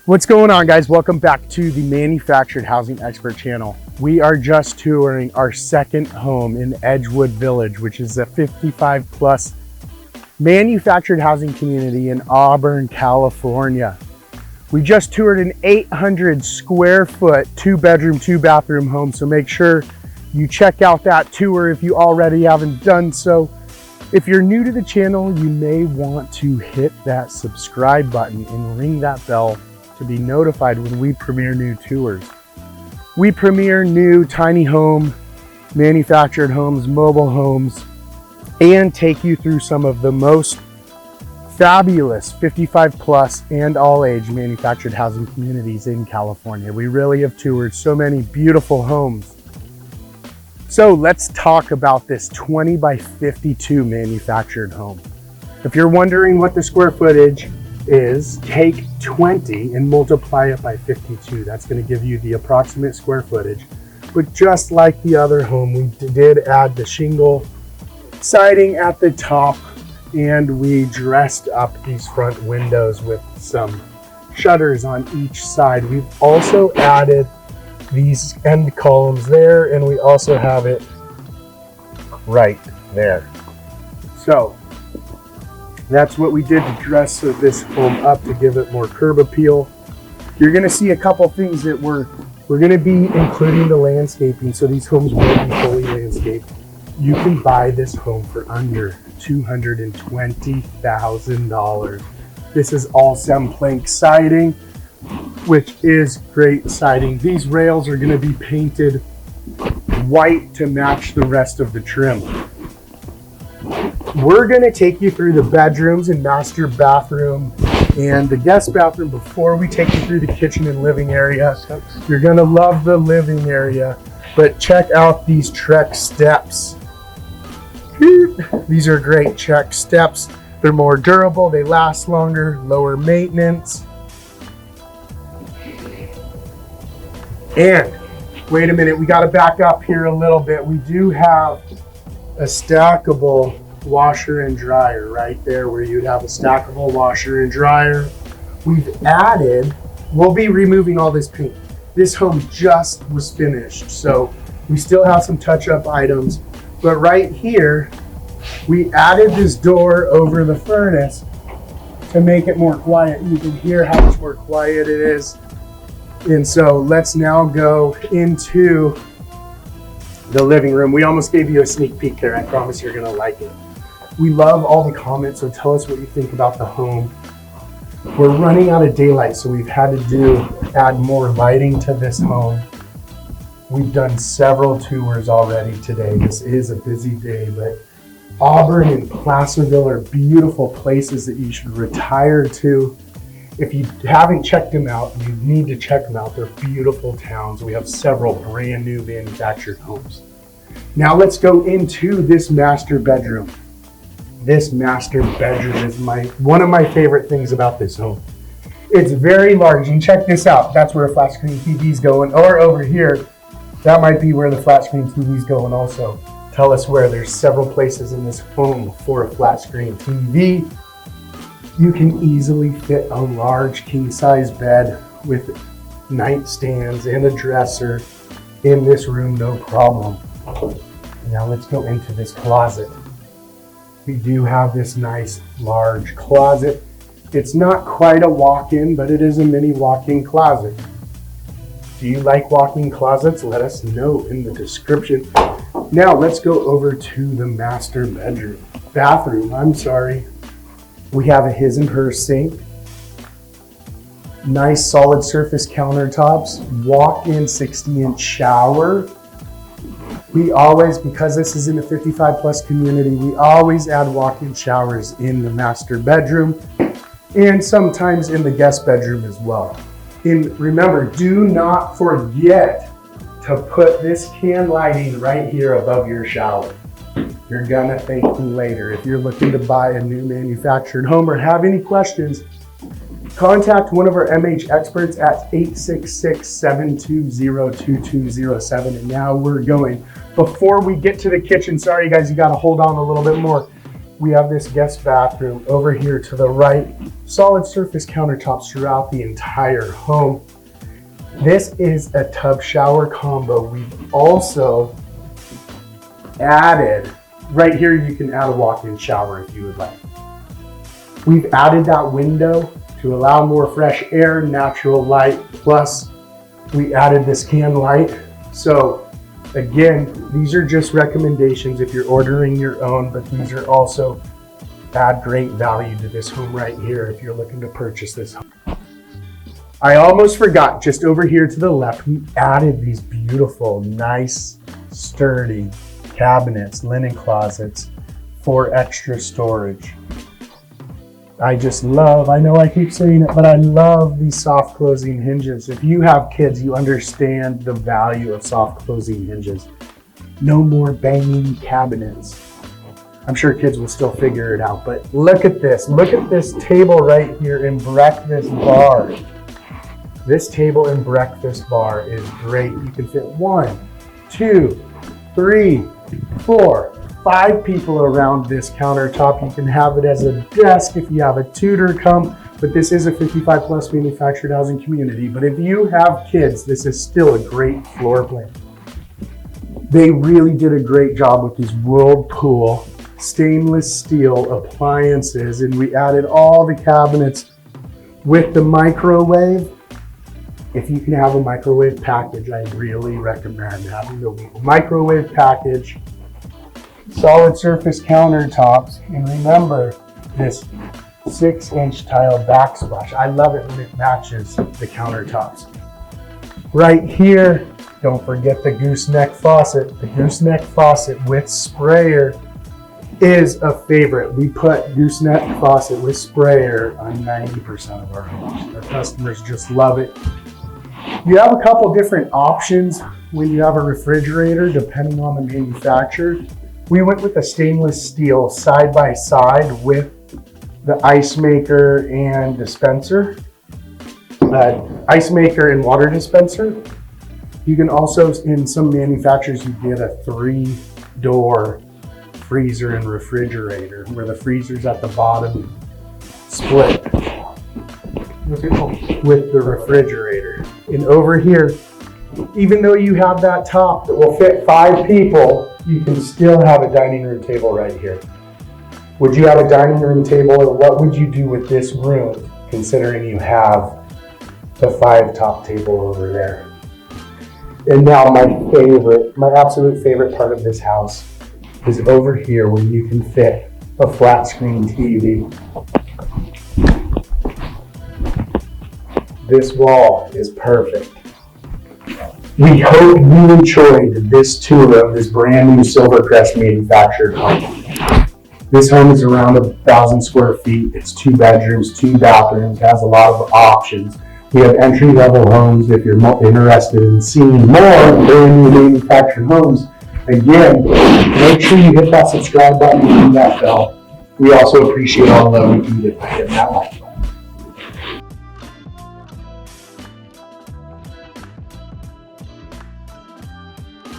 What's going on, guys? Welcome back to the Manufactured Housing Expert channel. We are just touring our second home in Edgewood Village, which is a 55 plus manufactured housing community in Auburn, California. We just toured an 800 square foot, 2-bedroom, 2-bathroom home. So make sure you check out that tour if you already haven't done so. If you're new to the channel, you may want to hit that subscribe button and ring that bell to be notified when we premiere new tours. We premiere new tiny home, manufactured homes, mobile homes, and take you through some of the most fabulous 55 plus and all age manufactured housing communities in California. We really have toured so many beautiful homes. So let's talk about this 20 by 52 manufactured home. If you're wondering what the square footage is, take 20 and multiply it by 52. That's going to give you the approximate square footage. But just like the other home, we did add the shingle siding at the top, and we dressed up these front windows with some shutters on each side. We've also added these end columns there, and we also have it right there. So that's what we did to dress this home up to give it more curb appeal. You're going to see a couple things that we're going to be including the landscaping. So these homes will be fully landscaped. You can buy this home for under $220,000. This is all Plank siding, which is great siding. These rails are going to be painted white to match the rest of the trim. We're going to take you through the bedrooms and master bathroom and the guest bathroom before we take you through the kitchen and living area. You're going to love the living area, but check out these Trek steps. These are great Trek steps. They're more durable, they last longer, lower maintenance. And wait a minute, we got to back up here a little bit. We do have a stackable washer and dryer right there, where you'd have a stackable washer and dryer. We'll be removing all this paint. This home just was finished, so we still have some touch-up items. But right here, we added this door over the furnace to make it more quiet. You can hear how much more quiet it is. And so let's now go into the living room. We almost gave you a sneak peek there. I promise you're gonna like it. We love all the comments, so tell us what you think about the home. We're running out of daylight, so we've had to add more lighting to this home. We've done several tours already today. This is a busy day, but Auburn and Placerville are beautiful places that you should retire to. If you haven't checked them out, you need to check them out. They're beautiful towns. We have several brand new manufactured homes. Now let's go into this master bedroom. This master bedroom is one of my favorite things about this home. It's very large, and check this out. That's where a flat screen TV's going, or over here, that might be where the flat screen TV's going also. Tell us where. There's several places in this home for a flat screen TV. You can easily fit a large king-size bed with nightstands and a dresser in this room, no problem. Now let's go into this closet. We do have this nice large closet. It's not quite a walk-in, but it is a mini walk-in closet. Do you like walk-in closets? Let us know in the description. Now let's go over to the master bathroom. We have a his and her sink, nice solid surface countertops, walk-in 60-inch shower. We always, because this is in a 55 plus community, we always add walk-in showers in the master bedroom and sometimes in the guest bedroom as well. And remember, do not forget to put this can lighting right here above your shower. You're gonna thank me later. If you're looking to buy a new manufactured home or have any questions, contact one of our MH experts at 866-720-2207. And now we're going. Before we get to the kitchen, sorry guys, you gotta hold on a little bit more. we have this guest bathroom over here to the right. Solid surface countertops throughout the entire home. This is a tub shower combo. We've also added, right here you can add a walk-in shower if you would like. We've added that window to allow more fresh air, natural light, plus we added this can light. So again, these are just recommendations if you're ordering your own, but these are also add great value to this home right here if you're looking to purchase this home. I almost forgot, just over here to the left, we added these beautiful, nice, sturdy cabinets, linen closets for extra storage. I just love, I know I keep saying it, but I love these soft closing hinges. If you have kids, you understand the value of soft closing hinges. No more banging cabinets. I'm sure kids will still figure it out, but look at this table right here in breakfast bar. This table and breakfast bar is great. You can fit 1, 2, 3, 4, 5 people around this countertop. You can have it as a desk if you have a tutor come, but this is a 55 plus manufactured housing community. But if you have kids, this is still a great floor plan. They really did a great job with these Whirlpool stainless steel appliances, and we added all the cabinets with the microwave. If you can have a microwave package, I really recommend having the microwave package, solid surface countertops, and remember this 6-inch tile backsplash. I love it when it matches the countertops. Right here, don't forget the gooseneck faucet. The gooseneck faucet with sprayer is a favorite. We put gooseneck faucet with sprayer on 90% of our homes. Our customers just love it. You have a couple different options when you have a refrigerator, depending on the manufacturer. We went with a stainless steel side by side with the ice maker and dispenser, ice maker and water dispenser. You can also, in some manufacturers, you get a 3-door freezer and refrigerator where the freezer's at the bottom split with the refrigerator. And over here, even though you have that top that will fit 5 people, you can still have a dining room table right here. Would you have a dining room table, or what would you do with this room, considering you have the 5 top table over there? And now my absolute favorite part of this house is over here where you can fit a flat screen TV. This wall is perfect. We hope you enjoyed this tour of this brand new Silvercrest manufactured home. This home is around 1,000 square feet. It's 2 bedrooms, 2 bathrooms, has a lot of options. We have entry-level homes if you're more interested in seeing more brand new manufactured homes. Again, make sure you hit that subscribe button and ring that bell. We also appreciate all the love we can get by hitting that like button.